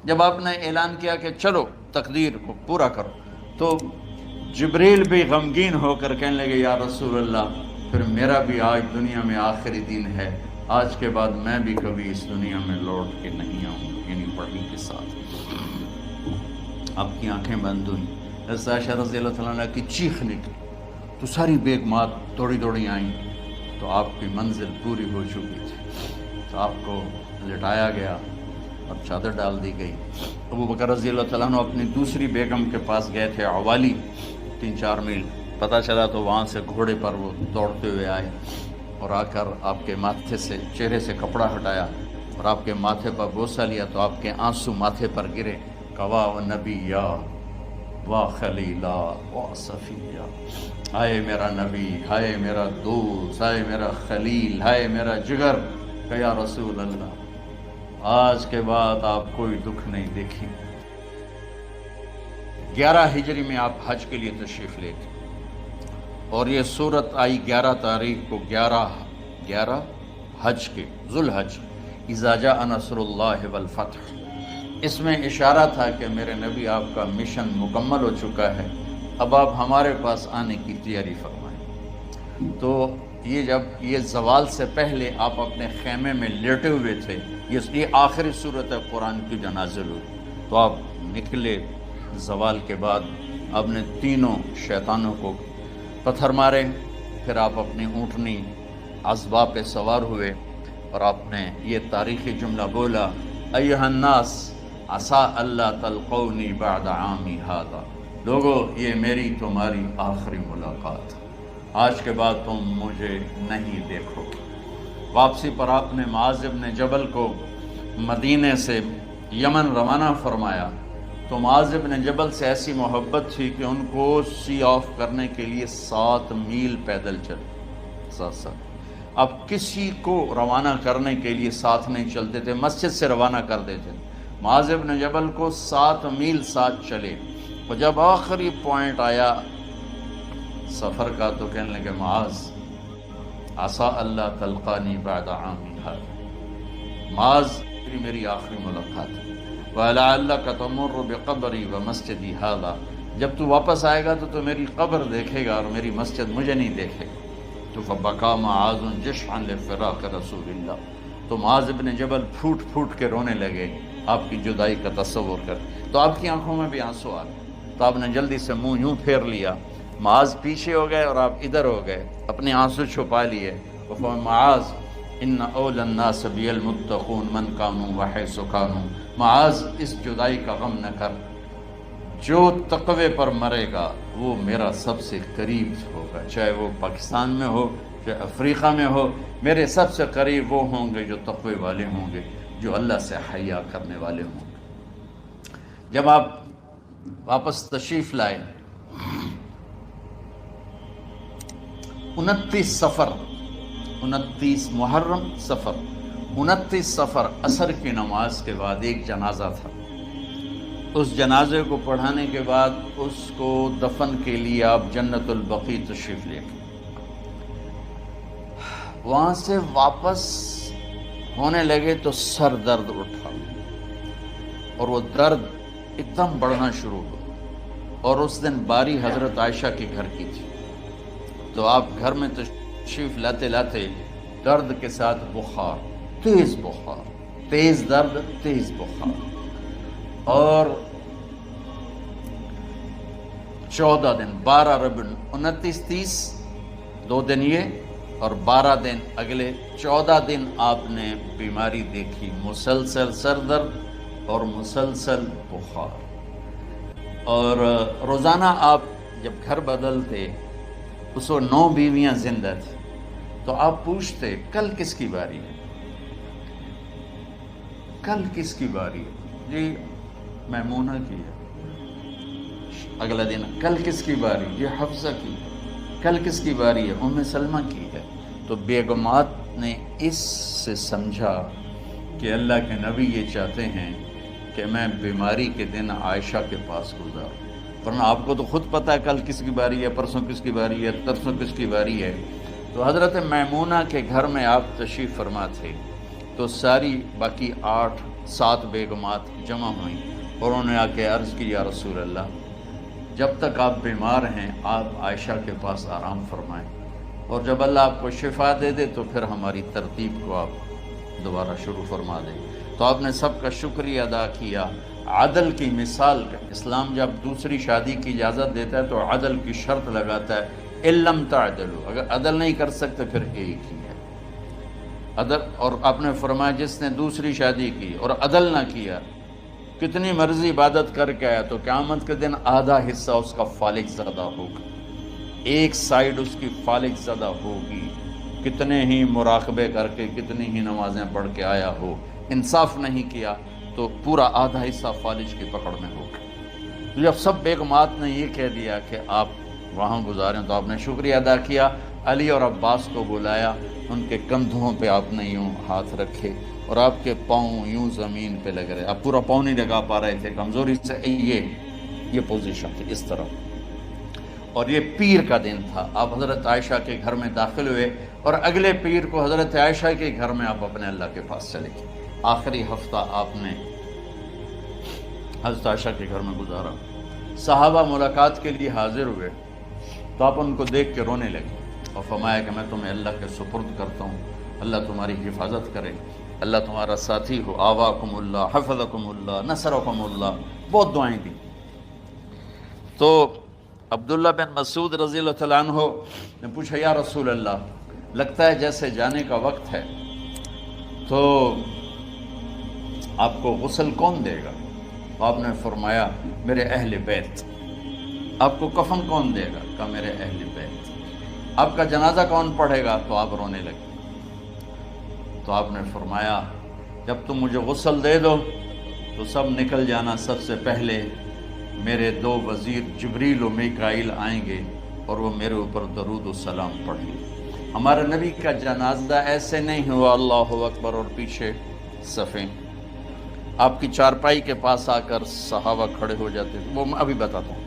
جب آپ نے اعلان کیا کہ چلو تقدیر کو پورا کرو، تو جبریل بھی غمگین ہو کر کہنے لگے یا رسول اللہ پھر میرا بھی آج دنیا میں آخری دن ہے، آج کے بعد میں بھی کبھی اس دنیا میں لوٹ کے نہیں آؤں گا، یعنی وحی کے ساتھ۔ آپ کی آنکھیں بند ہوئیں، حضرت عائشہ رضی اللہ تعالیٰ عنہ کی چیخ نکلی تو ساری بیگمات دوڑی دوڑی آئیں، تو آپ کی منزل پوری ہو چکی تھی، تو آپ کو لٹایا گیا اور چادر ڈال دی گئی۔ ابو بکر رضی اللہ تعالیٰ عنہ اپنی دوسری بیگم کے پاس گئے تھے عوالی، 3-4 میل پتہ چلا، تو وہاں سے گھوڑے پر وہ دوڑتے ہوئے آئے اور آ کر آپ کے ماتھے سے چہرے سے کپڑا ہٹایا اور آپ کے ماتھے پر بوسہ لیا، تو آپ کے آنسو ماتھے پر گرے، کوا و نبیا و خلیلا و صفیہ، ہائے میرا نبی، ہائے میرا دوست، ہائے میرا خلیل، ہائے میرا جگر، کہ یا رسول اللہ آج کے بعد آپ کوئی دکھ نہیں دیکھیں۔ 11 ہجری میں آپ حج کے لیے تشریف لے گئے اور یہ صورت آئی 11 تاریخ کو، 11 حج کے، ذوالحج، اذا جاء نصر اللہ والفتح۔ اس میں اشارہ تھا کہ میرے نبی آپ کا مشن مکمل ہو چکا ہے، اب آپ ہمارے پاس آنے کی تیاری فرمائیں۔ تو یہ جب یہ زوال سے پہلے آپ اپنے خیمے میں لیٹے ہوئے تھے، یہ آخری صورت قرآن کی جو نازل ہوئی، تو آپ نکلے زوال کے بعد، آپ نے تینوں شیطانوں کو پتھر مارے، پھر آپ اپنی اونٹنی عذبہ پہ سوار ہوئے اور آپ نے یہ تاریخی جملہ بولا، ایھا الناس عسیٰ اللہ تلقونی بعد عامی ھذا، لوگو یہ میری تمہاری آخری ملاقات، آج کے بعد تم مجھے نہیں دیکھو گے۔ واپسی پر آپ نے معاذ بن جبل کو مدینے سے یمن روانہ فرمایا، تو معاذ بن جبل سے ایسی محبت تھی کہ ان کو سی آف کرنے کے لیے 7 میل پیدل چلے، 7۔ اب کسی کو روانہ کرنے کے لیے ساتھ نہیں چلتے تھے، مسجد سے روانہ کر دیتے تھے، معاذ بن جبل کو 7 میل ساتھ چلے، اور جب آخری پوائنٹ آیا سفر کا تو کہنے لگے معاذ عسیٰ اللہ تلقانی بعد عامی ھذا، معاذ میری آخری ملاقات ہے، وَلَعَلَّكَ تَمُرُّ بِقَبْرِي وَمَسْجِدِي ھذا، جب تو واپس آئے گا تو میری قبر دیکھے گا اور میری مسجد مجھے نہیں دیکھے گا۔ تو فَبَكَىٰ مُعَاذٌ جِشْعًا لِفِرَاقِ رسول اللہ، تو معاذ بن جبل پھوٹ پھوٹ کے رونے لگے آپ کی جدائی کا تصور کر، تو آپ کی آنکھوں میں بھی آنسو آ گئے، تو آپ نے جلدی سے منہ یوں پھیر لیا، معاذ پیچھے ہو گئے اور آپ ادھر ہو گئے، اپنے آنسو چھپا لیے، وَفَمَا معاذ ان اول الناس بی المتقون من کانوا وحیث کانوا، معاذ اس جدائی کا غم نہ کر، جو تقوی پر مرے گا وہ میرا سب سے قریب ہوگا، چاہے وہ پاکستان میں ہو چاہے افریقہ میں ہو، میرے سب سے قریب وہ ہوں گے جو تقوی والے ہوں گے، جو اللہ سے حیا کرنے والے ہوں گے۔ جب آپ واپس تشریف لائے 29 صفر، 29 محرم صفر، 29 صفر عصر کی نماز کے بعد ایک جنازہ تھا، اس جنازے کو پڑھانے کے بعد اس کو دفن کے لیے آپ جنت البقیع تشریف لے گئے۔ وہاں سے واپس ہونے لگے تو سر درد اٹھا اور وہ درد ایک دم بڑھنا شروع ہوا، اور اس دن باری حضرت عائشہ کے گھر کی تھی، تو آپ گھر میں تشریف لاتے لاتے درد کے ساتھ بخار، تیز بخار، تیز درد، تیز بخار، اور 14 دن، 12 ربیع 29 30 2 دن یہ اور 12 دن اگلے 14 دن آپ نے بیماری دیکھی، مسلسل سر درد اور مسلسل بخار، اور روزانہ آپ جب گھر بدلتے اس وقت 9 بیویاں زندہ تھیں، تو آپ پوچھتے کل کس کی باری ہے، کل کس کی باری ہے، جی میمونہ کی ہے، اگلا دن کل کس کی باری، یہ حفصہ کی ہے، کل کس کی باری ہے، ام سلمہ کی ہے۔ تو بیگمات نے اس سے سمجھا کہ اللہ کے نبی یہ چاہتے ہیں کہ میں بیماری کے دن عائشہ کے پاس گزاروں، ورنہ آپ کو تو خود پتہ ہے کل کس کی باری ہے، پرسوں کس کی باری ہے، ترسوں کس کی باری ہے۔ تو حضرت میمونہ کے گھر میں آپ تشریف فرما تھے، تو ساری باقی 8 7 بیگمات جمع ہوئیں اور انہوں نے آ کے عرض کی یا رسول اللہ جب تک آپ بیمار ہیں آپ عائشہ کے پاس آرام فرمائیں، اور جب اللہ آپ کو شفا دے دے تو پھر ہماری ترتیب کو آپ دوبارہ شروع فرما دیں۔ تو آپ نے سب کا شکریہ ادا کیا۔ عدل کی مثال کا اسلام جب دوسری شادی کی اجازت دیتا ہے تو عدل کی شرط لگاتا ہے اِلَّمْ تَعْدِلُوا، اگر عدل نہیں کر سکتے پھر ایک ہی ہے عدل۔ اور آپ نے فرمایا جس نے دوسری شادی کی اور عدل نہ کیا، کتنی مرضی عبادت کر کے آیا تو قیامت کے دن آدھا حصہ اس کا فالج زدہ ہوگا، ایک سائیڈ اس کی فالج زدہ ہوگی، کتنے ہی مراقبے کر کے کتنی ہی نمازیں پڑھ کے آیا ہو، انصاف نہیں کیا تو پورا آدھا حصہ فالج کی پکڑ میں ہوگا۔ تو جب سب بیگمات نے یہ کہہ دیا کہ آپ وہاں گزاریں تو آپ نے شکریہ ادا کیا، علی اور عباس کو بلایا، ان کے کندھوں پہ آپ نے یوں ہاتھ رکھے اور آپ کے پاؤں یوں زمین پہ لگ رہے، آپ پورا پاؤں نہیں لگا پا رہے تھے کمزوری سے، یہ پوزیشن تھی اس طرح۔ اور یہ پیر کا دن تھا، آپ حضرت عائشہ کے گھر میں داخل ہوئے اور اگلے پیر کو حضرت عائشہ کے گھر میں آپ اپنے اللہ کے پاس چلے گئے۔ آخری ہفتہ آپ نے حضرت عائشہ کے گھر میں گزارا۔ صحابہ ملاقات کے لیے حاضر ہوئے تو آپ ان کو دیکھ کے رونے لگے اور فرمایا کہ میں تمہیں اللہ کے سپرد کرتا ہوں، اللہ تمہاری حفاظت کرے، اللہ تمہارا ساتھی ہو، آواکم اللہ، حفظکم اللہ، نصرکم اللہ، بہت دعائیں دیں۔ تو عبداللہ بن مسعود رضی اللہ تعالیٰ عنہ نے پوچھا یا رسول اللہ لگتا ہے جیسے جانے کا وقت ہے، تو آپ کو غسل کون دے گا؟ آپ نے فرمایا میرے اہل بیت۔ آپ کو کفن کون دے گا؟ کہا میرے اہل بیت۔ آپ کا جنازہ کون پڑھے گا؟ تو آپ رونے لگے۔ تو آپ نے فرمایا جب تم مجھے غسل دے دو تو سب نکل جانا، سب سے پہلے میرے 2 وزیر جبریل و میکائیل آئیں گے اور وہ میرے اوپر درود و سلام پڑھیں گے۔ ہمارے نبی کا جنازہ ایسے نہیں ہوا اللہ اکبر اور پیچھے صفیں، آپ کی چارپائی کے پاس آ کر صحابہ کھڑے ہو جاتے تھے، وہ میں ابھی بتاتا ہوں۔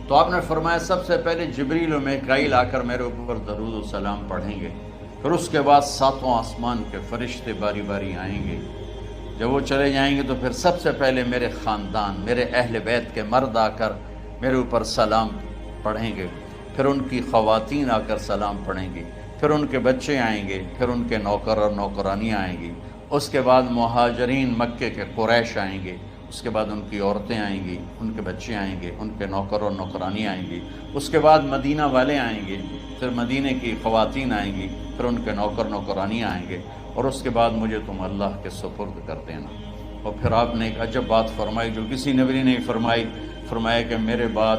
تو آپ نے فرمایا سب سے پہلے جبریل و میکائیل آ کر میرے اوپر درود و سلام پڑھیں گے، پھر اس کے بعد 7 آسمان کے فرشتے باری باری آئیں گے۔ جب وہ چلے جائیں گے تو پھر سب سے پہلے میرے خاندان، میرے اہل بیت کے مرد آ کر میرے اوپر سلام پڑھیں گے، پھر ان کی خواتین آ کر سلام پڑھیں گی، پھر ان کے بچے آئیں گے، پھر ان کے نوکر اور نوکرانیاں آئیں گی، اس کے بعد مہاجرین مکے کے قریش آئیں گے، اس کے بعد ان کی عورتیں آئیں گی، ان کے بچے آئیں گے، ان کے نوکر اور نوکرانی آئیں گی، اس کے بعد مدینہ والے آئیں گے، پھر مدینہ کی خواتین آئیں گی، پھر ان کے نوکر نوکرانی آئیں گے، اور اس کے بعد مجھے تم اللہ کے سپرد کر دینا۔ اور پھر آپ نے ایک عجب بات فرمائی جو کسی نبی نے نہیں فرمائی، فرمایا کہ میرے بعد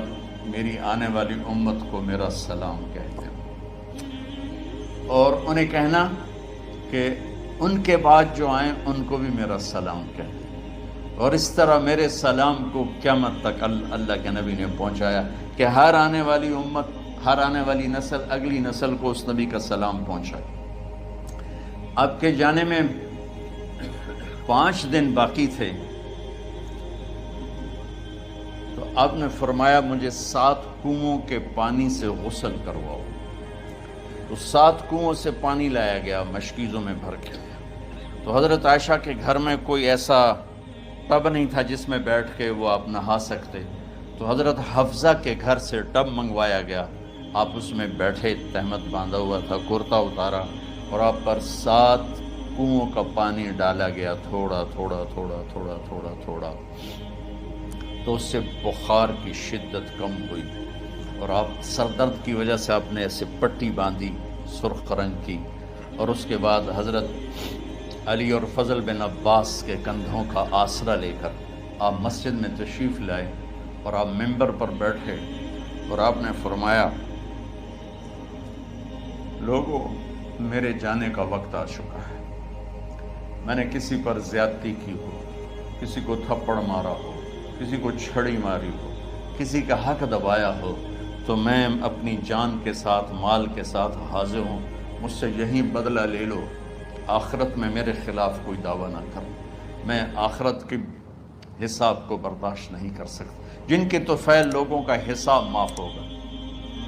میری آنے والی امت کو میرا سلام کہہ دینا، اور انہیں کہنا کہ ان کے بعد جو آئیں ان کو بھی میرا سلام کہہ دیں۔ اور اس طرح میرے سلام کو قیامت تک اللہ کے نبی نے پہنچایا کہ ہر آنے والی امت، ہر آنے والی نسل، اگلی نسل کو اس نبی کا سلام پہنچائے۔ آپ کے جانے میں 5 دن باقی تھے تو آپ نے فرمایا مجھے 7 کنوؤں کے پانی سے غسل کرواؤ۔ تو 7 کنوؤں سے پانی لایا گیا مشکیزوں میں بھر کے۔ تو حضرت عائشہ کے گھر میں کوئی ایسا ٹب نہیں تھا جس میں بیٹھ کے وہ آپ نہا سکتے، تو حضرت حفصہ کے گھر سے ٹب منگوایا گیا، آپ اس میں بیٹھے، تہمت باندھا ہوا تھا، کرتا اتارا اور آپ پر 7 کنوؤں کا پانی ڈالا گیا، تھوڑا تھوڑا تھوڑا تھوڑا تھوڑا تھوڑا، تو اس سے بخار کی شدت کم ہوئی اور آپ سر درد کی وجہ سے آپ نے ایسے پٹی باندھی سرخ رنگ کی، اور اس کے بعد حضرت علی اور فضل بن عباس کے کندھوں کا آسرا لے کر آپ مسجد میں تشریف لائے اور آپ ممبر پر بیٹھے اور آپ نے فرمایا لوگوں میرے جانے کا وقت آ چکا ہے، میں نے کسی پر زیادتی کی ہو، کسی کو تھپڑ مارا ہو، کسی کو چھڑی ماری ہو، کسی کا حق دبایا ہو، تو میں اپنی جان کے ساتھ، مال کے ساتھ حاضر ہوں، مجھ سے یہیں بدلہ لے لو، آخرت میں میرے خلاف کوئی دعویٰ نہ کرو، میں آخرت کے حساب کو برداشت نہیں کر سکتا۔ جن کے طفیل لوگوں کا حساب معاف ہوگا،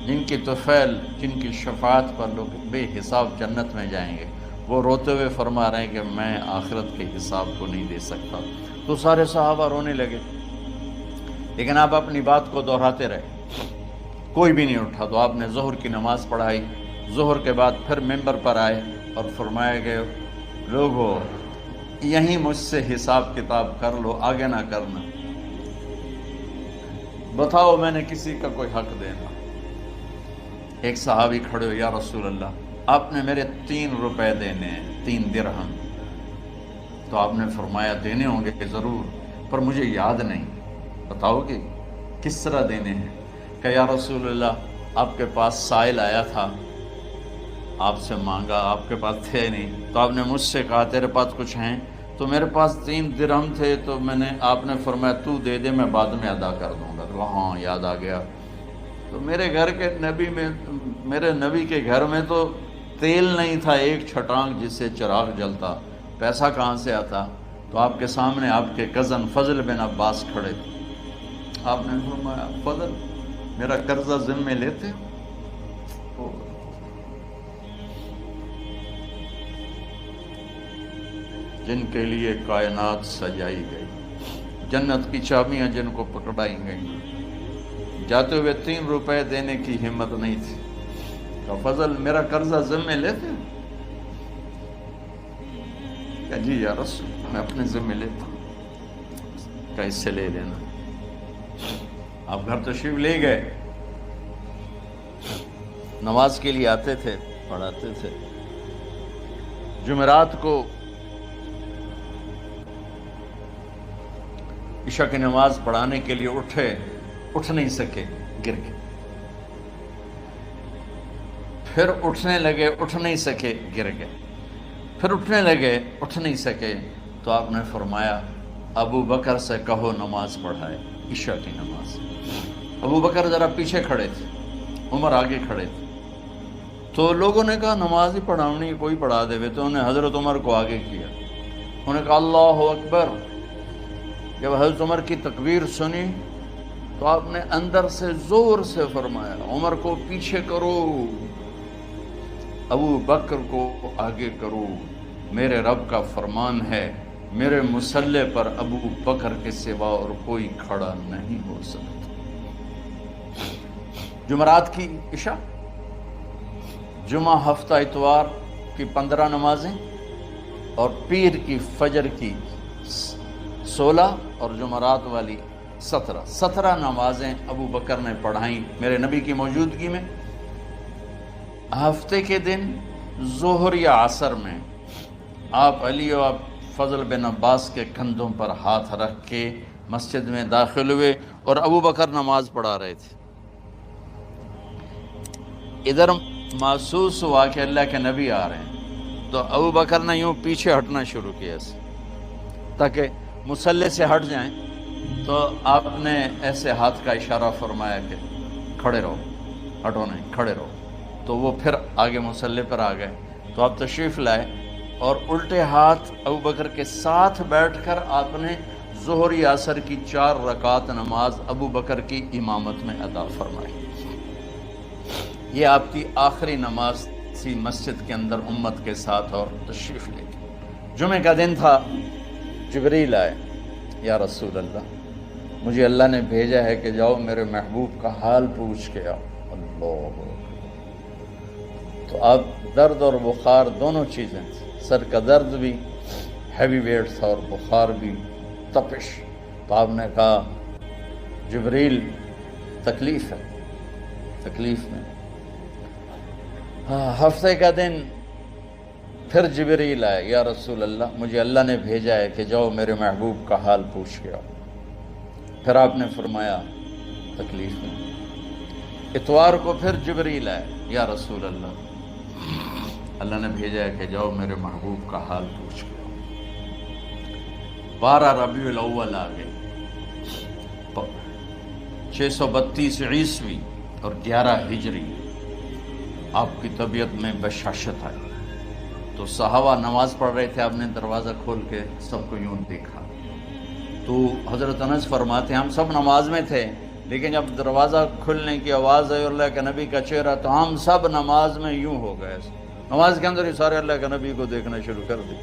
جن کی طفیل، جن کی شفاعت پر لوگ بے حساب جنت میں جائیں گے، وہ روتے ہوئے فرما رہے ہیں کہ میں آخرت کے حساب کو نہیں دے سکتا۔ تو سارے صحابہ رونے لگے، لیکن آپ اپنی بات کو دہراتے رہے، کوئی بھی نہیں اٹھا۔ تو آپ نے ظہر کی نماز پڑھائی، ظہر کے بعد پھر ممبر پر آئے اور فرمایا کہ لوگو یہیں مجھ سے حساب کتاب کر لو، آگے نہ کرنا، بتاؤ میں نے کسی کا کوئی حق دینا۔ ایک صحابی کھڑے ہو، یا رسول اللہ آپ نے میرے 3 روپے دینے ہیں، 3 درہم۔ تو آپ نے فرمایا دینے ہوں گے کہ ضرور، پر مجھے یاد نہیں، بتاؤ کہ کس طرح دینے ہیں؟ کہ یا رسول اللہ آپ کے پاس سائل آیا تھا، آپ سے مانگا، آپ کے پاس تھے نہیں، تو آپ نے مجھ سے کہا تیرے پاس کچھ ہیں؟ تو میرے پاس 3 درہم تھے، تو آپ نے فرمایا تو دے دے، میں بعد میں ادا کر دوں گا۔ تو ہاں یاد آ گیا۔ تو میرے گھر کے نبی میں، میرے نبی کے گھر میں تو تیل نہیں تھا ایک چھٹانگ جس سے چراغ جلتا، پیسہ کہاں سے آتا؟ تو آپ کے سامنے آپ کے کزن فضل بن عباس کھڑے تھے، آپ نے فرمایا فضل میرا قرضہ ذمے لیتے؟ جن کے لیے کائنات سجائی گئی، جنت کی چابیاں جن کو پکڑائی گئی، جاتے ہوئے 3 روپے دینے کی ہمت نہیں تھی۔ کہ فضل میرا قرضہ ذمے لیتے؟ کہ جی یا رسول میں اپنے ذمے لیتا ہوں۔ کہ اس سے لے لینا۔ آپ گھر تشریف لے گئے، نماز کے لیے آتے تھے، پڑھاتے تھے۔ جمعرات کو عشاء کی نماز پڑھانے کے لیے اٹھ نہیں سکے، گر گئے، پھر اٹھنے لگے، اٹھ نہیں سکے، گر گئے، پھر اٹھنے لگے، اٹھ نہیں سکے۔ تو آپ نے فرمایا ابو بکر سے کہو نماز پڑھائے، عشاء کی نماز۔ ابو بکر ذرا پیچھے کھڑے تھے، عمر آگے کھڑے تھے۔ تو لوگوں نے کہا نماز ہی پڑھاؤنی، کوئی پڑھا دے۔ تو انہوں نے حضرت عمر کو آگے کیا، انہوں نے کہا اللہ اکبر۔ جب حضرت عمر کی تکبیر سنی تو آپ نے اندر سے زور سے فرمایا عمر کو پیچھے کرو، ابو بکر کو آگے کرو، میرے رب کا فرمان ہے میرے مصلی پر ابو بکر کے سوا اور کوئی کھڑا نہیں ہو سکتا۔ جمعرات کی عشاء، جمعہ ہفتہ اتوار کی 15 نمازیں اور پیر کی فجر کی 16 اور جمعرات والی 17 نمازیں ابو بکر نے پڑھائیں میرے نبی کی موجودگی میں۔ ہفتے کے دن ظہر یا عصر میں آپ علی و فضل بن عباس کے کندھوں پر ہاتھ رکھ کے مسجد میں داخل ہوئے اور ابو بکر نماز پڑھا رہے تھے۔ ادھر محسوس ہوا کہ اللہ کے نبی آ رہے ہیں، تو ابو بکر نے یوں پیچھے ہٹنا شروع کیا تاکہ مصلی سے ہٹ جائیں۔ تو آپ نے ایسے ہاتھ کا اشارہ فرمایا کہ کھڑے رہو، ہٹو نہیں، کھڑے رہو۔ تو وہ پھر آگے مصلی پر آ گئے۔ تو آپ تشریف لائے اور الٹے ہاتھ ابو بکر کے ساتھ بیٹھ کر آپ نے ظہر یا عصر کی 4 رکعت نماز ابو بکر کی امامت میں ادا فرمائی۔ یہ آپ کی آخری نماز تھی مسجد کے اندر امت کے ساتھ، اور تشریف لے گئے۔ جمعہ کا دن تھا، جبریل آئے، یا رسول اللہ مجھے اللہ نے بھیجا ہے کہ جاؤ میرے محبوب کا حال پوچھ کے آؤ۔ اللہ، تو اب درد اور بخار دونوں چیزیں تھیں، سر کا درد بھی ہیوی ویٹ تھا اور بخار بھی، تپش۔ تو آپ نے کہا جبریل تکلیف ہے، تکلیف میں۔ ہفتے کا دن پھر جبریل آئے، یا رسول اللہ مجھے اللہ نے بھیجا ہے کہ جاؤ میرے محبوب کا حال پوچھ کے آؤ۔ پھر آپ نے فرمایا تکلیف میں۔ اتوار کو پھر جبریل آئے، یا رسول اللہ اللہ نے بھیجا ہے کہ جاؤ میرے محبوب کا حال پوچھ کے آؤ۔ 12 ربیع الاول آ گئے، 632 عیسوی اور 11 ہجری۔ آپ کی طبیعت میں بشاشت آئی، تو صحابہ نماز پڑھ رہے تھے، آپ نے دروازہ کھول کے سب کو یوں دیکھا۔ تو حضرت انس فرماتے ہیں ہم سب نماز میں تھے، لیکن جب دروازہ کھلنے کی آواز آئی اور اللہ کے نبی کا چہرہ، تو ہم سب نماز میں یوں ہو گئے، نماز کے اندر ہی سارے اللہ کے نبی کو دیکھنا شروع کر دی،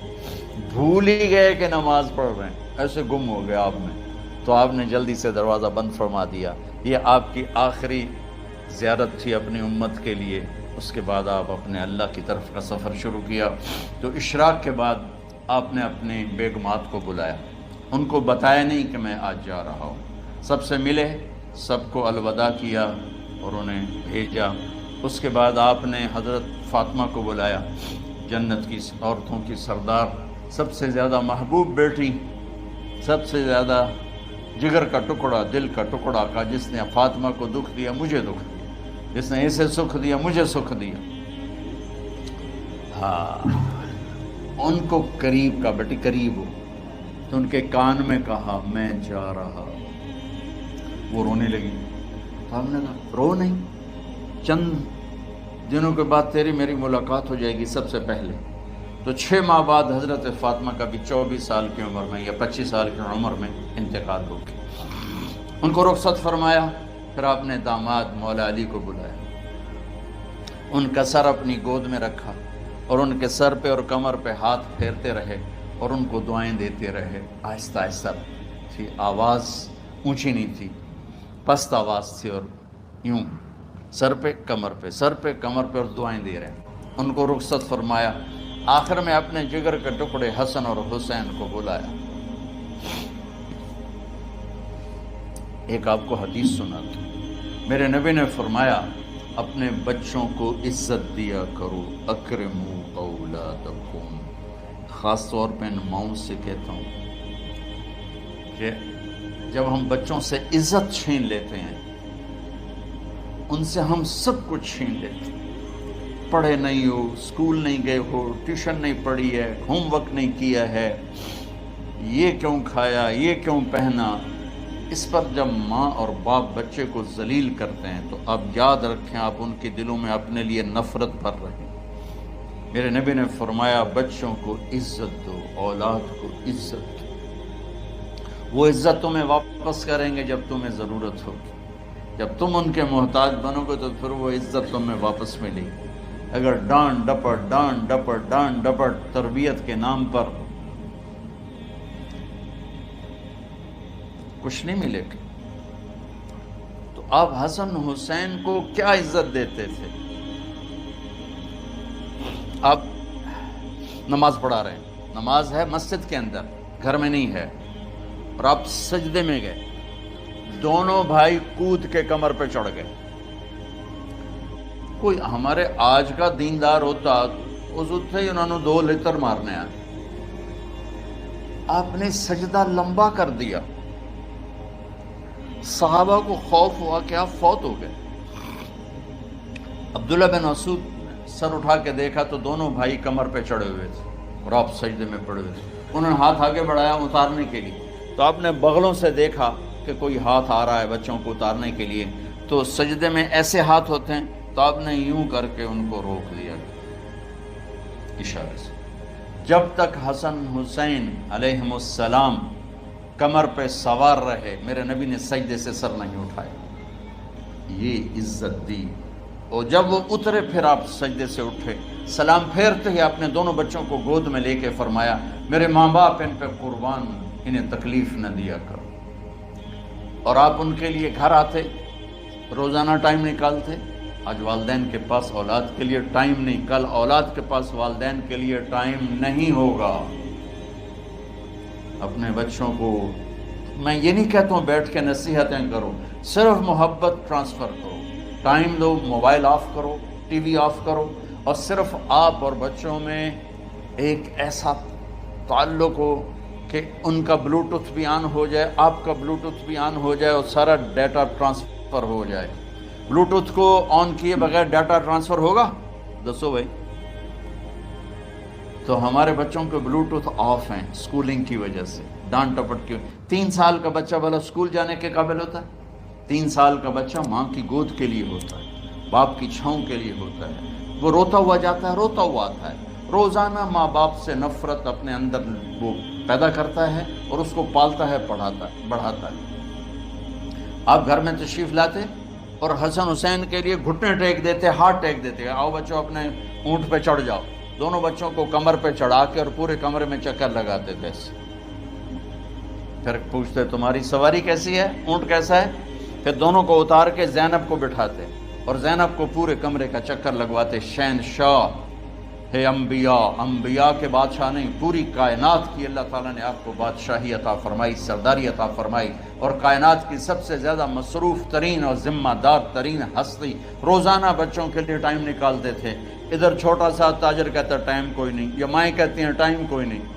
بھول ہی گئے کہ نماز پڑھ رہے ہیں، ایسے گم ہو گئے آپ میں. تو آپ نے جلدی سے دروازہ بند فرما دیا. یہ آپ کی آخری زیارت تھی اپنی امت کے لیے. اس کے بعد آپ اپنے اللہ کی طرف کا سفر شروع کیا. تو اشراق کے بعد آپ نے اپنے بیگمات کو بلایا، ان کو بتایا نہیں کہ میں آج جا رہا ہوں. سب سے ملے، سب کو الوداع کیا اور انہیں بھیجا. اس کے بعد آپ نے حضرت فاطمہ کو بلایا، جنت کی عورتوں کی سردار، سب سے زیادہ محبوب بیٹی، سب سے زیادہ جگر کا ٹکڑا، دل کا ٹکڑا کا، جس نے فاطمہ کو دکھ دیا مجھے دکھ دیا، جس نے اسے سکھ دیا مجھے سکھ دیا. ہاں، ان کو قریب کا، بیٹی قریب ہو. تو ان کے کان میں کہا میں جا رہا. وہ رونے لگی. تو ہم نے کہا رو نہیں، چند دنوں کے بعد تیری میری ملاقات ہو جائے گی سب سے پہلے. تو 6 ماہ بعد حضرت فاطمہ کا بھی 24 سال کی عمر میں یا 25 سال کی عمر میں انتقال ہو گیا. ان کو رخصت فرمایا. پھر آپ نے داماد مولا علی کو بلایا، ان کا سر اپنی گود میں رکھا اور ان کے سر پہ اور کمر پہ ہاتھ پھیرتے رہے اور ان کو دعائیں دیتے رہے. آہستہ آہستہ تھی، آواز اونچی نہیں تھی، پست آواز تھی، اور یوں سر پہ کمر پہ، سر پہ کمر پہ، اور دعائیں دے رہے ہیں. ان کو رخصت فرمایا. آخر میں اپنے جگر کے ٹکڑے حسن اور حسین کو بلایا. ایک آپ کو حدیث سناتا ہوں. میرے نبی نے فرمایا اپنے بچوں کو عزت دیا کرو، اکرموا اولادکم. خاص طور پہ ان ماؤں سے کہتا ہوں کہ جب ہم بچوں سے عزت چھین لیتے ہیں، ان سے ہم سب کچھ چھین لیتے ہیں. پڑھے نہیں ہو، اسکول نہیں گئے ہو، ٹیوشن نہیں پڑھی ہے، ہوم ورک نہیں کیا ہے، یہ کیوں کھایا، یہ کیوں پہنا. اس پر جب ماں اور باپ بچے کو ذلیل کرتے ہیں تو آپ یاد رکھیں آپ ان کے دلوں میں اپنے لیے نفرت بھر رہے ہیں. میرے نبی نے فرمایا بچوں کو عزت دو، اولاد کو عزت دو. وہ عزت تمہیں واپس کریں گے جب تمہیں ضرورت ہوگی. جب تم ان کے محتاج بنو گے تو پھر وہ عزت تمہیں واپس ملے گی. اگر ڈانٹ ڈپٹ تربیت کے نام پر کچھ نہیں ملے گا. تو آپ حسن حسین کو کیا عزت دیتے تھے؟ آپ نماز پڑھا رہے ہیں، نماز ہے مسجد کے اندر، گھر میں نہیں ہے، اور آپ سجدے میں گئے، دونوں بھائی کود کے کمر پہ چڑھ گئے. کوئی ہمارے آج کا دیندار ہوتا اس اٹھے ہی انہوں نے 2 لتر مارنے آئے. آپ نے سجدہ لمبا کر دیا. صحابہ کو خوف ہوا کہ آپ فوت ہو گئے. عبداللہ بن مسعود سر اٹھا کے دیکھا تو دونوں بھائی کمر پہ چڑھے ہوئے تھے اور آپ سجدے میں پڑے ہوئے تھے. انہوں نے ہاتھ آگے بڑھایا اتارنے کے لیے، تو آپ نے بغلوں سے دیکھا کہ کوئی ہاتھ آ رہا ہے بچوں کو اتارنے کے لیے. تو سجدے میں ایسے ہاتھ ہوتے ہیں، تو آپ نے یوں کر کے ان کو روک دیا اشارے سے. جب تک حسن حسین علیہم السلام کمر پہ سوار رہے میرے نبی نے سجدے سے سر نہیں اٹھایا. یہ عزت دی. اور جب وہ اترے پھر آپ سجدے سے اٹھے، سلام پھیرتے ہی آپ نے دونوں بچوں کو گود میں لے کے فرمایا میرے ماں باپ ان پہ قربان، انہیں تکلیف نہ دیا کرو. اور آپ ان کے لیے گھر آتے، روزانہ ٹائم نکالتے. آج والدین کے پاس اولاد کے لیے ٹائم نہیں، کل اولاد کے پاس والدین کے لیے ٹائم نہیں ہوگا. اپنے بچوں کو میں یہ نہیں کہتا ہوں بیٹھ کے نصیحتیں کرو، صرف محبت ٹرانسفر کرو، ٹائم دو، موبائل آف کرو، ٹی وی آف کرو، اور صرف آپ اور بچوں میں ایک ایسا تعلق ہو کہ ان کا بلوٹوتھ بھی آن ہو جائے، آپ کا بلوٹوتھ بھی آن ہو جائے اور سارا ڈیٹا ٹرانسفر ہو جائے. بلوٹوتھ کو آن کیے بغیر ڈیٹا ٹرانسفر ہوگا؟ دسو بھائی. تو ہمارے بچوں کے بلوٹوتھ آف ہیں اسکولنگ کی وجہ سے، ڈانٹ ٹپٹ کی. 3 سال کا بچہ بھلا اسکول جانے کے قابل ہوتا ہے؟ 3 سال کا بچہ ماں کی گود کے لیے ہوتا ہے، باپ کی چھاؤں کے لیے ہوتا ہے. وہ روتا ہوا جاتا ہے، روتا ہوا آتا ہے. روزانہ ماں باپ سے نفرت اپنے اندر وہ پیدا کرتا ہے اور اس کو پالتا ہے، پڑھاتا ہے، بڑھاتا ہے. آپ گھر میں تشریف لاتے اور حسن حسین کے لیے گھٹنے ٹیک دیتے، ہاتھ ٹیک دیتے، آؤ بچوں اپنے اونٹ پہ چڑھ جاؤ، دونوں بچوں کو کمر پہ چڑھا کے اور پورے کمرے میں چکر لگاتے تھے ایسے. پھر پوچھتے تمہاری سواری کیسی ہے، اونٹ کیسا ہے، پھر دونوں کو اتار کے زینب کو بٹھاتے اور زینب کو پورے کمرے کا چکر لگواتے. شہنشاہ ہے انبیاء، انبیاء کے بادشاہ نہیں، پوری کائنات کی اللہ تعالیٰ نے آپ کو بادشاہی عطا فرمائی، سرداری عطا فرمائی، اور کائنات کی سب سے زیادہ مصروف ترین اور ذمہ دار ترین ہستی روزانہ بچوں کے لیے ٹائم نکالتے تھے. ادھر چھوٹا سا تاجر کہتا ہے ٹائم کوئی نہیں، یا مائیں کہتی ہیں ٹائم کوئی نہیں.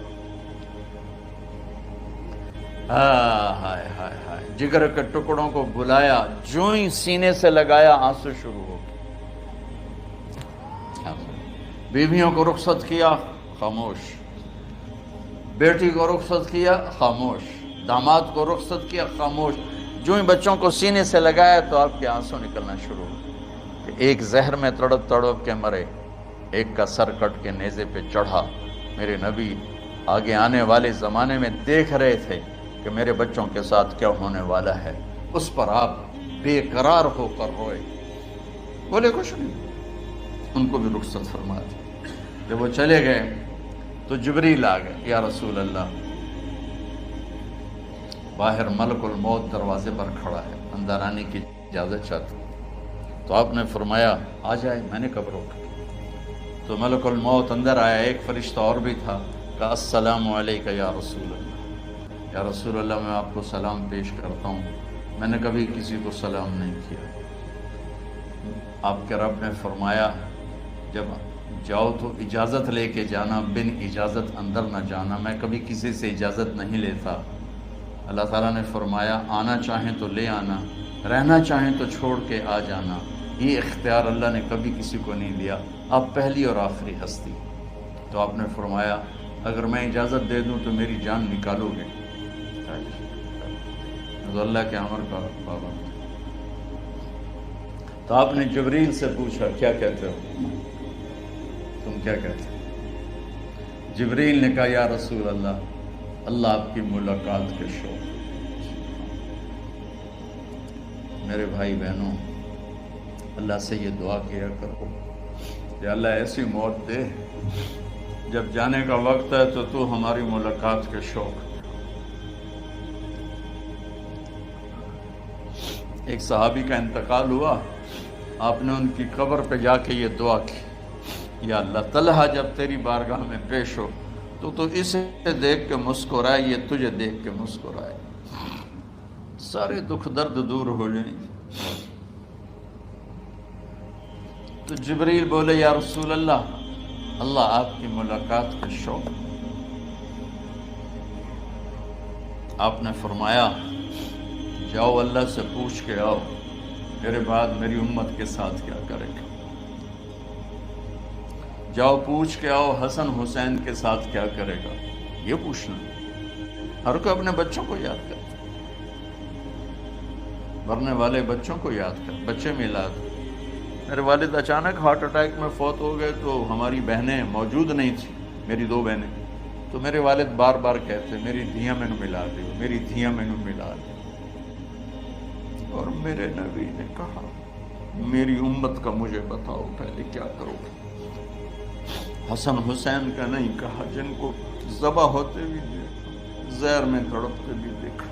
ہائے ہائے ہائے، جگر کے ٹکڑوں کو بلایا، جو ہی سینے سے لگایا آنسو شروع ہو گئے. بیویوں کو رخصت کیا، خاموش. بیٹی کو رخصت کیا، خاموش. داماد کو رخصت کیا، خاموش. جو ہی بچوں کو سینے سے لگایا تو آپ کے آنسو نکلنا شروع ہو کہ ایک زہر میں تڑپ تڑپ کے مرے، ایک کا سر کٹ کے نیزے پہ چڑھا. میرے نبی آگے آنے والے زمانے میں دیکھ رہے تھے کہ میرے بچوں کے ساتھ کیا ہونے والا ہے. اس پر آپ بے قرار ہو کر روئے، بولے کچھ نہیں. ان کو بھی رخصت فرما دی. جب وہ چلے گئے تو جبریل آ گئے، یا رسول اللہ، باہر ملک الموت دروازے پر کھڑا ہے، اندر آنے کی اجازت چاہتا. تو آپ نے فرمایا آ جائے. میں نے کب روکا؟ تو ملک الموت اندر آیا. ایک فرشتہ اور بھی تھا، کہا السلام علیکہ یا رسول اللہ. یا رسول اللہ، میں آپ کو سلام پیش کرتا ہوں، میں نے کبھی کسی کو سلام نہیں کیا. آپ کے رب نے فرمایا جب جاؤ تو اجازت لے کے جانا، بن اجازت اندر نہ جانا. میں کبھی کسی سے اجازت نہیں لیتا. اللہ تعالیٰ نے فرمایا آنا چاہیں تو لے آنا، رہنا چاہیں تو چھوڑ کے آ جانا. یہ اختیار اللہ نے کبھی کسی کو نہیں دیا. آپ پہلی اور آخری ہستی. تو آپ نے فرمایا اگر میں اجازت دے دوں تو میری جان نکالو گے؟ تو اللہ کے امر کا پابند. تو آپ نے جبریل سے پوچھا کیا کہتے ہو، تم کیا کہتے ہو؟ جبریل نے کہا یا رسول اللہ، اللہ آپ کی ملاقات کے شوق. میرے بھائی بہنوں، اللہ سے یہ دعا کیا کرو کہ اللہ ایسی موت دے جب جانے کا وقت ہے تو ہماری ملاقات کے شوق. ایک صحابی کا انتقال ہوا، آپ نے ان کی قبر پہ جا کے یہ دعا کی، یا اللہ طلحہ جب تیری بارگاہ میں پیش ہو تو اسے دیکھ کے مسکرائے، یہ تجھے دیکھ کے مسکرائے، سارے دکھ درد دور ہو جائیں. تو جبریل بولے یا رسول اللہ، اللہ آپ کی ملاقات کا شوق. آپ نے فرمایا جاؤ اللہ سے پوچھ کے آؤ میرے بعد میری امت کے ساتھ کیا کرے گا. جاؤ پوچھ کے آؤ حسن حسین کے ساتھ کیا کرے گا. یہ پوچھنا. ہر کوئی اپنے بچوں کو یاد کرتا، مرنے والے بچوں کو یاد کر. بچے میلاد، میرے والد اچانک ہارٹ اٹیک میں فوت ہو گئے تو ہماری بہنیں موجود نہیں تھیں، میری 2 بہنیں. تو میرے والد بار بار کہتے میری دھیاں میں نو ملا دیو، میری دھیاں میں نو ملا دیو. اور میرے نبی نے کہا میری امت کا مجھے بتاؤ پہلے کیا کرو گے. حسن حسین کا نہیں کہا، جن کو ذبح ہوتے بھی دیکھا، زہر میں تڑپتے بھی دیکھا.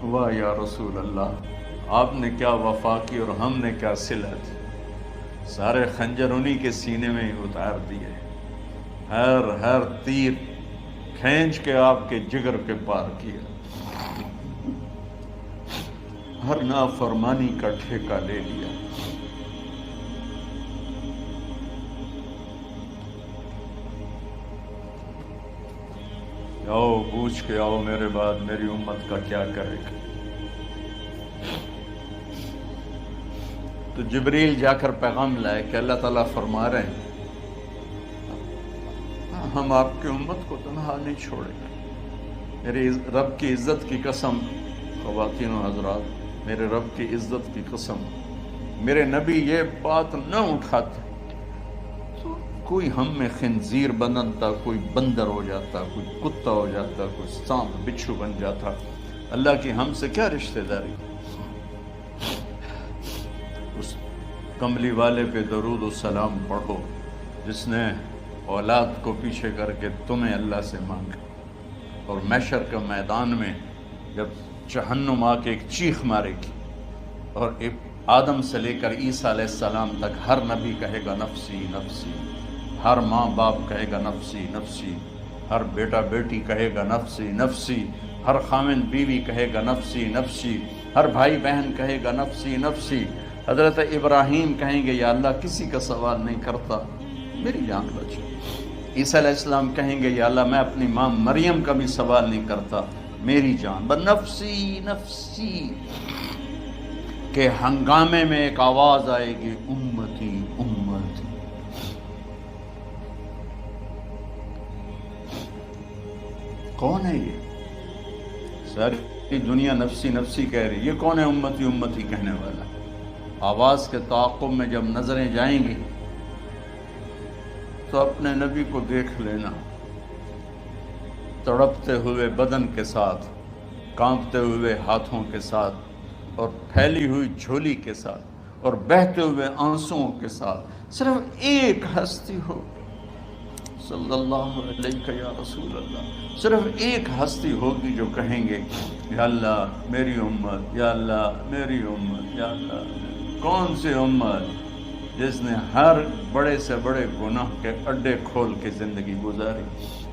واہ یا رسول اللہ، آپ نے کیا وفا کی اور ہم نے کیا صلت. سارے خنجر انہی کے سینے میں ہی اتار دیے، ہر تیر کھینچ کے آپ کے جگر کے پار کیا، ہر نافرمانی کا ٹھیکہ لے لیا. آؤ پوچھ کے آؤ میرے بعد میری امت کا کیا کرے گا. تو جبریل جا کر پیغام لائے کہ اللہ تعالیٰ فرما رہے ہیں ہم آپ کی امت کو تنہا نہیں چھوڑیں گے. میرے رب کی عزت کی قسم، خواتین و حضرات، میرے رب کی عزت کی قسم، میرے نبی یہ بات نہ اٹھاتے تو کوئی ہم میں خنزیر بنتا، کوئی بندر ہو جاتا، کوئی کتا ہو جاتا، کوئی سانپ بچھو بن جاتا. اللہ کی ہم سے کیا رشتہ داری. کملی والے پہ درود و سلام پڑھو جس نے اولاد کو پیچھے کر کے تمہیں اللہ سے مانگا، اور محشر کے میدان میں جب جہنم آ کے ایک چیخ مارے گی اور آدم سے لے کر عیسیٰ علیہ السلام تک ہر نبی کہے گا نفسی نفسی، ہر ماں باپ کہے گا نفسی نفسی، ہر بیٹا بیٹی کہے گا نفسی نفسی، ہر خامن بیوی کہے گا نفسی نفسی، ہر بھائی بہن کہے گا نفسی نفسی۔ حضرت ابراہیم کہیں گے یا اللہ کسی کا سوال نہیں کرتا، میری جان بچ۔ عیسیٰ علیہ السلام کہیں گے یا اللہ میں اپنی ماں مریم کا بھی سوال نہیں کرتا، میری جان بس نفسی نفسی۔ کہ ہنگامے میں ایک آواز آئے گی امتی امتی۔ کون ہے یہ؟ ساری دنیا نفسی نفسی کہہ رہی، یہ کون ہے امتی امتی کہنے والا؟ آواز کے تعاقب میں جب نظریں جائیں گی تو اپنے نبی کو دیکھ لینا، تڑپتے ہوئے بدن کے ساتھ، کانپتے ہوئے ہاتھوں کے ساتھ، اور پھیلی ہوئی جھولی کے ساتھ، اور بہتے ہوئے آنسوؤں کے ساتھ صرف ایک ہستی ہو، صلی اللہ علیہ یا رسول اللہ، صرف ایک ہستی ہوگی جو کہیں گے یا اللہ میری امت، یا اللہ میری امت، یا اللہ۔ کون سی امت؟ جس نے ہر بڑے سے بڑے گناہ کے اڈے کھول کے زندگی گزاری۔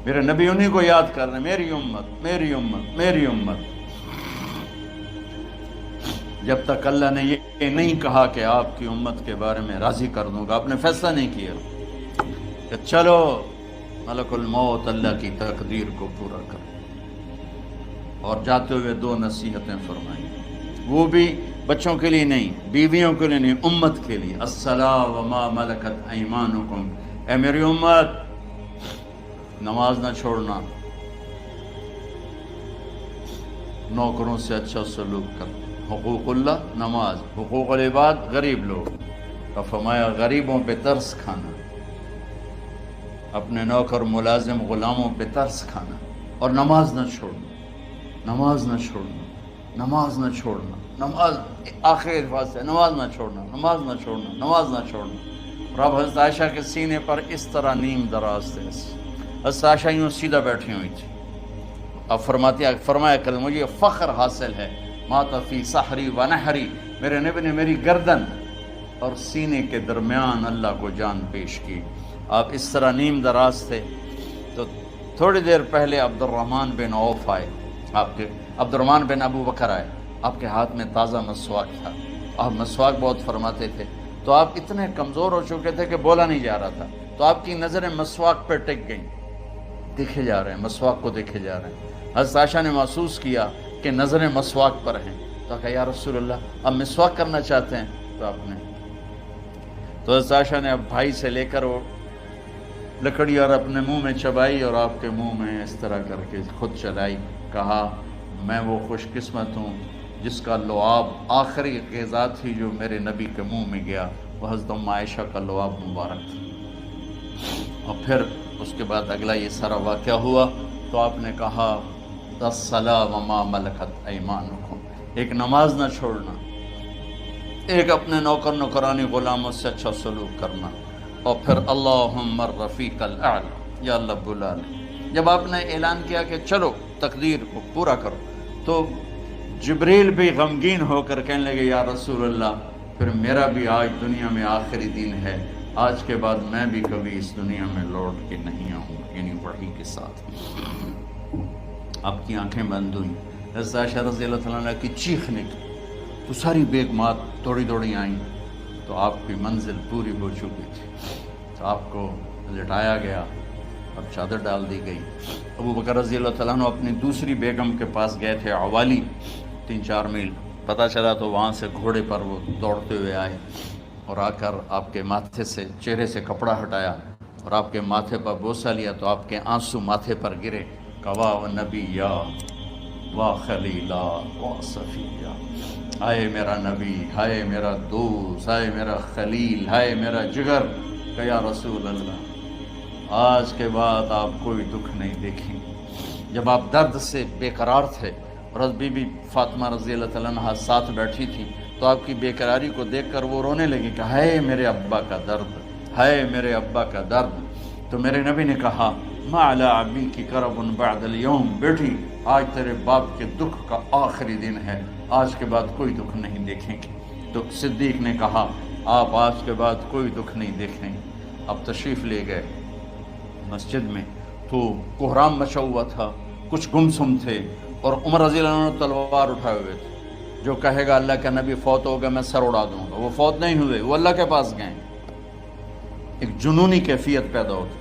میرے نبی انہی کو یاد کر رہے ہیں، میری امت میری امت میری امت۔ جب تک اللہ نے یہ نہیں کہا کہ آپ کی امت کے بارے میں راضی کر دوں گا، آپ نے فیصلہ نہیں کیا کہ چلو ملک الموت اللہ کی تقدیر کو پورا کر، اور جاتے ہوئے دو نصیحتیں فرمائیں، وہ بھی بچوں کے لیے نہیں، بیویوں کے لیے نہیں، امت کے لیے۔ الصلاۃ وما ملکت ایمانکم، اے میری امت نماز نہ چھوڑنا، نوکروں سے اچھا سلوک کر، حقوق اللہ نماز، حقوق العباد غریب لوگ، اور فرمایا غریبوں پہ ترس کھانا، اپنے نوکر ملازم غلاموں پہ ترس کھانا، اور نماز نہ چھوڑنا، نماز نہ چھوڑنا، نماز نہ چھوڑنا، نماز آخر الفاظ ہے، نماز نہ چھوڑنا، نماز نہ چھوڑنا، نماز نہ چھوڑنا۔ اور اب حضرت عائشہ کے سینے پر اس طرح نیم دراز تھے، حضرت عائشہ یوں سیدھا بیٹھی ہوئی تھی، اب فرمایا کریں مجھے فخر حاصل ہے، مات فی سحری و نحری، میرے نبی نے میری گردن اور سینے کے درمیان اللہ کو جان پیش کی۔ آپ اس طرح نیم دراز تھے تو تھوڑی دیر پہلے عبد الرحمن بن عوف آئے، عبد الرحمن بن ابو بکر آئے، آپ کے ہاتھ میں تازہ مسواک تھا، آپ مسواک بہت فرماتے تھے، تو آپ اتنے کمزور ہو چکے تھے کہ بولا نہیں جا رہا تھا، تو آپ کی نظریں مسواک پہ ٹک گئیں، دیکھے جا رہے ہیں، مسواک کو دیکھے جا رہے ہیں۔ حضرت عائشہ نے محسوس کیا کہ نظریں مسواک پر ہیں، تو کہا یا رسول اللہ اب مسواک کرنا چاہتے ہیں، تو آپ نے تو حضرت عائشہ نے اب بھائی سے لے کر وہ لکڑی اور اپنے منہ میں چبائی اور آپ کے منہ میں اس طرح کر کے خود چلائی، کہا میں وہ خوش قسمت ہوں جس کا لعاب آخری غذا تھی جو میرے نبی کے منہ میں گیا، وہ حضرت ام عائشہ کا لعاب مبارک تھا۔ اور پھر اس کے بعد اگلا یہ سارا واقعہ ہوا، تو آپ نے کہا الصلاۃ وما ملکت ایمانکم، ایک نماز نہ چھوڑنا، ایک اپنے نوکر نوکرانی غلاموں سے اچھا سلوک کرنا، اور پھر اللہم الرفیق الاعلی، یا اللہ بلا لے۔ جب آپ نے اعلان کیا کہ چلو تقدیر کو پورا کرو، تو جبریل بھی غمگین ہو کر کہنے لگے یا رسول اللہ پھر میرا بھی آج دنیا میں آخری دن ہے، آج کے بعد میں بھی کبھی اس دنیا میں لوٹ کے نہیں آؤں گا، یعنی وحی کے ساتھ۔ آپ کی آنکھیں بند ہوئیں، حضرت عائشہ رضی اللہ تعالیٰ عنہ کی چیخ نکلی، تو ساری بیگمات دوڑی دوڑی آئیں، تو آپ کی منزل پوری ہو چکی تھی، تو آپ کو لٹایا گیا اور چادر ڈال دی گئی۔ ابو بکر رضی اللہ تعالیٰ عنہ اپنی دوسری بیگم کے پاس گئے تھے، عوالی، 3-4 میل، پتہ چلا تو وہاں سے گھوڑے پر وہ دوڑتے ہوئے آئے اور آ کر آپ کے ماتھے سے چہرے سے کپڑا ہٹایا اور آپ کے ماتھے پر بوسہ لیا، تو آپ کے آنسو ماتھے پر گرے، کوا و نبی یا وا خلیلا وا صفیہ، ہائے میرا نبی، ہائے میرا دوست، ہائے میرا خلیل، ہائے میرا جگر، کہ یا رسول اللہ آج کے بعد آپ کوئی دکھ نہیں دیکھیں۔ جب آپ درد سے بے قرار تھے اور بی بی فاطمہ رضی اللہ تعالیٰ عنہ ساتھ بیٹھی تھی، تو تو آپ کی بے قراری کو دیکھ کر وہ رونے لگی کہ ہائے میرے ابا کا درد، ہائے میرے ابا کا درد۔ تو میرے نبی نے کہا ما علی ابی کی کرب بعد اليوم، بیٹی آج تیرے باپ کے دکھ کا آخری دن ہے، آج کے بعد کوئی دکھ نہیں دیکھیں گے۔ تو صدیق نے کہا آپ آج کے بعد کوئی دکھ نہیں دیکھیں گے۔ اب تشریف لے گئے مسجد میں تو کوہرام مچا ہوا تھا، کچھ گمسم تھے، اور عمر رضی اللہ عنہ تلوار اٹھائے ہوئے تھے۔ جو کہے گا اللہ کا نبی فوت ہو گیا میں سر اڑا دوں گا، وہ فوت نہیں ہوئے، وہ اللہ کے پاس گئے۔ ایک جنونی کیفیت پیدا ہوتی،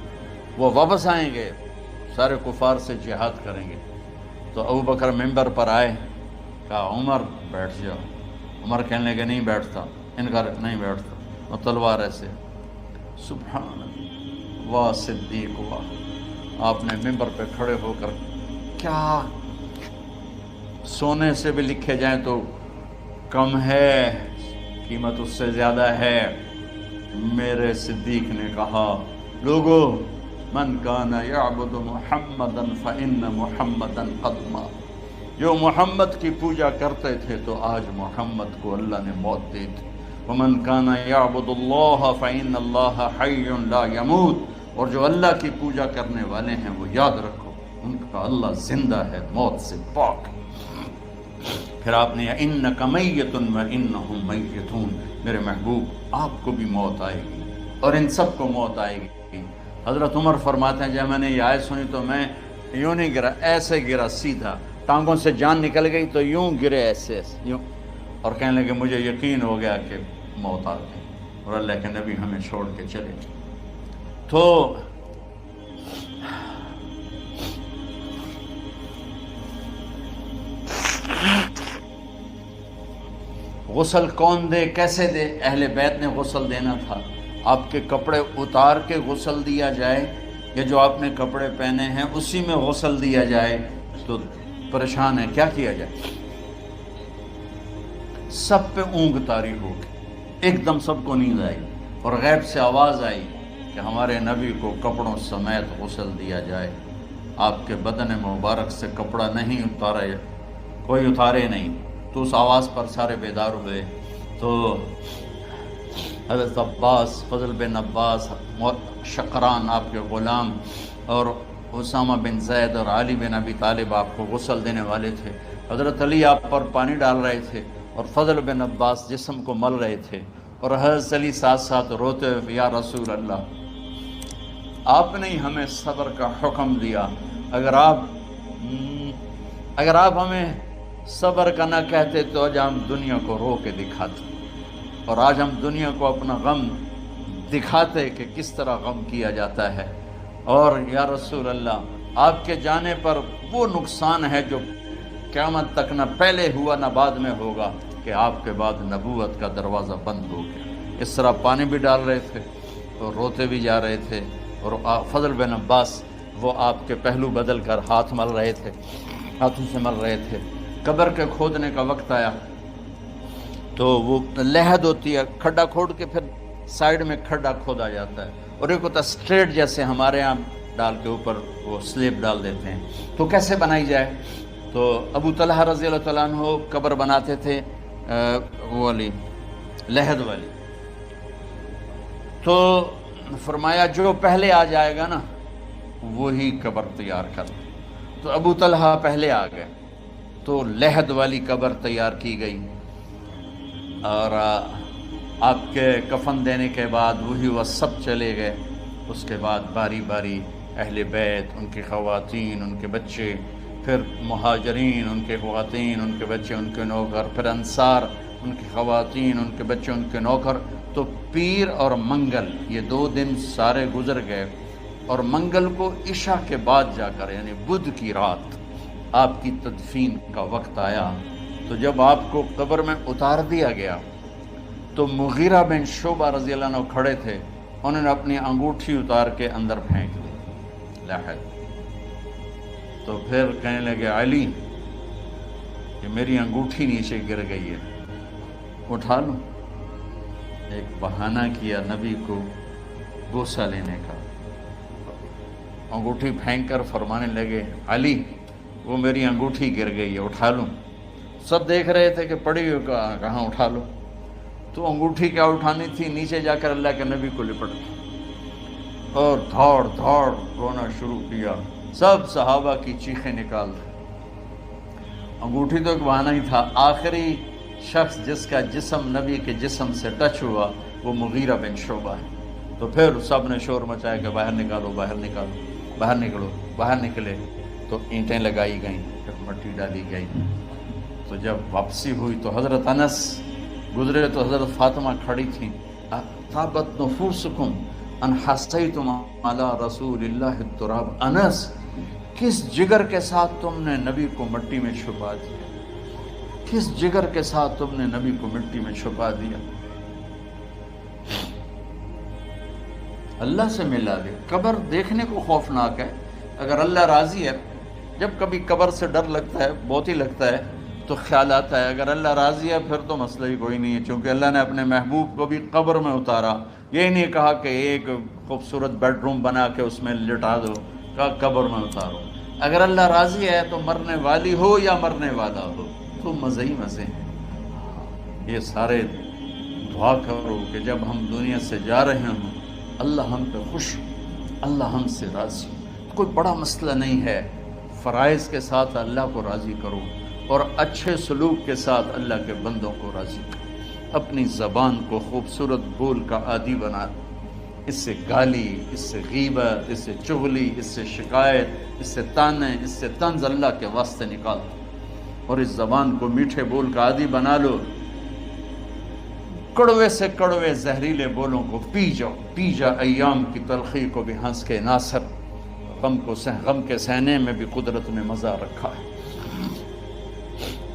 وہ واپس آئیں گے، سارے کفار سے جہاد کریں گے۔ تو ابو بکر ممبر پر آئے، کہا عمر بیٹھ جاؤ۔ عمر کہنے لگے نہیں بیٹھتا، انکار نہیں بیٹھتا، اور تلوار ایسے۔ سبحان اللہ، واہ صدیق واہ۔ آپ نے ممبر پہ کھڑے ہو کر کیا سونے سے بھی لکھے جائیں تو کم ہے، قیمت اس سے زیادہ ہے۔ میرے صدیق نے کہا لوگو من کان یعبد محمدا فإن محمدا قد مات، جو محمد کی پوجا کرتے تھے تو آج محمد کو اللہ نے موت دی تھی۔ ومن کان یعبد اللہ فإن اللہ حی لا یموت، اور جو اللہ کی پوجا کرنے والے ہیں وہ یاد رکھو ان کا اللہ زندہ ہے، موت سے پاک۔ پھر آپ نے انک میت وانہم میتون، میرے محبوب آپ کو بھی موت آئے گی اور ان سب کو موت آئے گی۔ حضرت عمر فرماتے ہیں جب میں نے یہ آیت سنی تو میں یوں نہیں گرا، ایسے گرا سیدھا، ٹانگوں سے جان نکل گئی تو یوں گرے ایسے یوں، اور کہنے لگے مجھے یقین ہو گیا کہ موت آ گئی اور اللہ کے نبی ہمیں چھوڑ کے چلے۔ تو غسل کون دے، کیسے دے؟ اہل بیت نے غسل دینا تھا۔ آپ کے کپڑے اتار کے غسل دیا جائے یا جو آپ نے کپڑے پہنے ہیں اسی میں غسل دیا جائے تو پریشان ہے، کیا کیا جائے؟ سب پہ اونگ طاری ہو گئی، ایک دم سب کو نیند آئی اور غیب سے آواز آئی کہ ہمارے نبی کو کپڑوں سمیت غسل دیا جائے۔ آپ کے بدن مبارک سے کپڑا نہیں اتارا، کوئی اتارے نہیں۔ تو اس آواز پر سارے بیدار ہوئے۔ تو حضرت عباس، فضل بن عباس، شقران آپ کے غلام، اور اسامہ بن زید اور علی بن ابی طالب آپ کو غسل دینے والے تھے۔ حضرت علی آپ پر پانی ڈال رہے تھے اور فضل بن عباس جسم کو مل رہے تھے، اور حضرت علی ساتھ ساتھ روتے ہوئے یا رسول اللہ آپ نے ہی ہمیں صبر کا حکم دیا، اگر آپ ہمیں صبر کا نہ کہتے تو آج ہم دنیا کو رو کے دکھاتے، اور آج ہم دنیا کو اپنا غم دکھاتے کہ کس طرح غم کیا جاتا ہے۔ اور یا رسول اللہ آپ کے جانے پر وہ نقصان ہے جو قیامت تک نہ پہلے ہوا نہ بعد میں ہوگا، کہ آپ کے بعد نبوت کا دروازہ بند ہو گیا۔ اس طرح پانی بھی ڈال رہے تھے اور روتے بھی جا رہے تھے، اور فضل بن عباس وہ آپ کے پہلو بدل کر ہاتھ مل رہے تھے، ہاتھوں سے مل رہے تھے۔ قبر کے کھودنے کا وقت آیا تو وہ لحد ہوتی ہے، کھڈا کھود کے پھر سائیڈ میں کھڈا کھودا جاتا ہے، اور ایک ہوتا اسٹریٹ جیسے ہمارے ہاں ڈال کے اوپر وہ سلیب ڈال دیتے ہیں۔ تو کیسے بنائی جائے؟ تو ابو طلحہ رضی اللہ تعالیٰ عنہ قبر بناتے تھے وہ والی لحد والی۔ تو فرمایا جو پہلے آ جائے گا نا وہی قبر تیار کر۔ تو ابو طلحہ پہلے آ گئے تو لحد والی قبر تیار کی گئی، اور آپ کے کفن دینے کے بعد وہی وہ سب چلے گئے۔ اس کے بعد باری باری اہل بیت، ان کی خواتین، ان کے بچے، پھر مہاجرین، ان کے خواتین، ان کے بچے، ان کے نوکر، پھر انصار، ان کی خواتین، ان کے بچے، ان کے نوکر۔ تو پیر اور منگل یہ 2 دن سارے گزر گئے، اور منگل کو عشاء کے بعد جا کر یعنی بدھ کی رات آپ کی تدفین کا وقت آیا۔ تو جب آپ کو قبر میں اتار دیا گیا تو مغیرہ بن شعبہ رضی اللہ عنہ کھڑے تھے، انہوں نے اپنی انگوٹھی اتار کے اندر پھینک دی لحد۔ تو پھر کہنے لگے علی کہ میری انگوٹھی نیچے گر گئی ہے، اٹھا لوں۔ ایک بہانہ کیا نبی کو بوسہ لینے کا، انگوٹھی پھینک کر فرمانے لگے علی وہ میری انگوٹھی گر گئی ہے، اٹھا لوں۔ سب دیکھ رہے تھے کہ پڑی ہو کہاں اٹھا لو، تو انگوٹھی کیا اٹھانی تھی، نیچے جا کر اللہ کے نبی کو لپٹ گئی اور دھوڑ دھوڑ رونا شروع کیا، سب صحابہ کی چیخیں نکال دی۔ انگوٹھی تو ایک بہانہ ہی تھا، آخری شخص جس کا جسم نبی کے جسم سے ٹچ ہوا وہ مغیرہ بن شعبہ ہے۔ تو پھر سب نے شور مچایا کہ باہر نکالو، باہر نکالو، باہر نکلو، باہر نکلے۔ تو اینٹیں لگائی گئیں، پھر مٹی ڈالی گئی۔ تو جب واپسی ہوئی تو حضرت انس گزرے تو حضرت فاطمہ کھڑی تھیں، طابت نفوسکم ان حسیتم علی رسول اللہ التراب۔ انس، کس جگر کے ساتھ تم نے نبی کو مٹی میں چھپا دیا، کس جگر کے ساتھ تم نے نبی کو مٹی میں چھپا دیا۔ اللہ سے ملا دے۔ قبر دیکھنے کو خوفناک ہے، اگر اللہ راضی ہے، جب کبھی قبر سے ڈر لگتا ہے، بہت ہی لگتا ہے، تو خیال آتا ہے اگر اللہ راضی ہے پھر تو مسئلہ ہی کوئی نہیں ہے، چونکہ اللہ نے اپنے محبوب کو بھی قبر میں اتارا۔ یہ نہیں کہا کہ ایک خوبصورت بیڈ روم بنا کے اس میں لٹا دو، کہا قبر میں اتارو۔ اگر اللہ راضی ہے تو مرنے والی ہو یا مرنے والا ہو تو مزے ہی مزے ہیں۔ یہ سارے دعا کرو کہ جب ہم دنیا سے جا رہے ہوں اللہ ہم پہ خوش ہو، اللہ ہم سے راضی ہو۔ کوئی بڑا مسئلہ نہیں ہے، فرائض کے ساتھ اللہ کو راضی کرو اور اچھے سلوک کے ساتھ اللہ کے بندوں کو راضی کرو۔ اپنی زبان کو خوبصورت بول کا عادی بنا، اس سے گالی، اس سے غیبت، اس سے چغلی، اس سے شکایت، اس سے تانے، اس سے طنز اللہ کے واسطے نکال دو اور اس زبان کو میٹھے بول کا عادی بنا لو۔ کڑوے سے کڑوے زہریلے بولوں کو پی جاؤ، پی جا ایام کی تلخی کو بھی ہنس کے ناصر، غم کے سہنے میں بھی قدرت نے مزہ رکھا ہے۔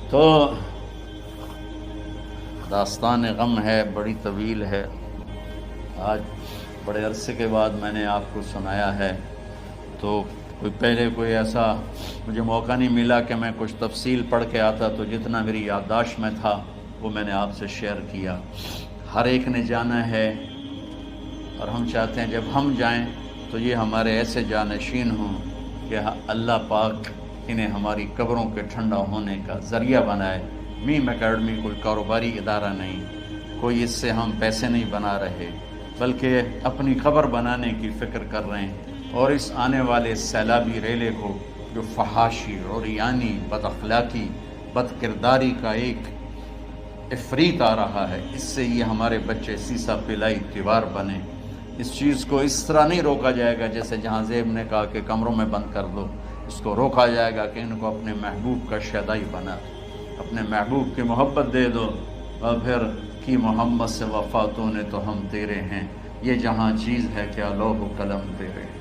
تو داستان غم ہے، بڑی طویل ہے، آج بڑے عرصے کے بعد میں نے آپ کو سنایا ہے، تو پہلے کوئی ایسا مجھے موقع نہیں ملا کہ میں کچھ تفصیل پڑھ کے آتا، تو جتنا میری یادداشت میں تھا وہ میں نے آپ سے شیئر کیا۔ ہر ایک نے جانا ہے اور ہم چاہتے ہیں جب ہم جائیں تو یہ ہمارے ایسے جانشین ہوں کہ اللہ پاک انہیں ہماری قبروں کے ٹھنڈا ہونے کا ذریعہ بنائے۔ میم اکیڈمی کوئی کاروباری ادارہ نہیں، کوئی اس سے ہم پیسے نہیں بنا رہے، بلکہ اپنی قبر بنانے کی فکر کر رہے ہیں، اور اس آنے والے سیلابی ریلے کو جو فحاشی، عریانی، بد اخلاقی، بد کرداری کا ایک افریت آ رہا ہے، اس سے یہ ہمارے بچے سیسا پلائی دیوار بنے۔ اس چیز کو اس طرح نہیں روکا جائے گا جیسے جہاں زیب نے کہا کہ کمروں میں بند کر دو، اس کو روکا جائے گا کہ ان کو اپنے محبوب کا شیدائی بنا دو، اپنے محبوب کی محبت دے دو، اور پھر کی محمد سے وفاتوں نے تو ہم تیرے ہیں، یہ جہاں چیز ہے کیا لوح و قلم تیرے ہیں۔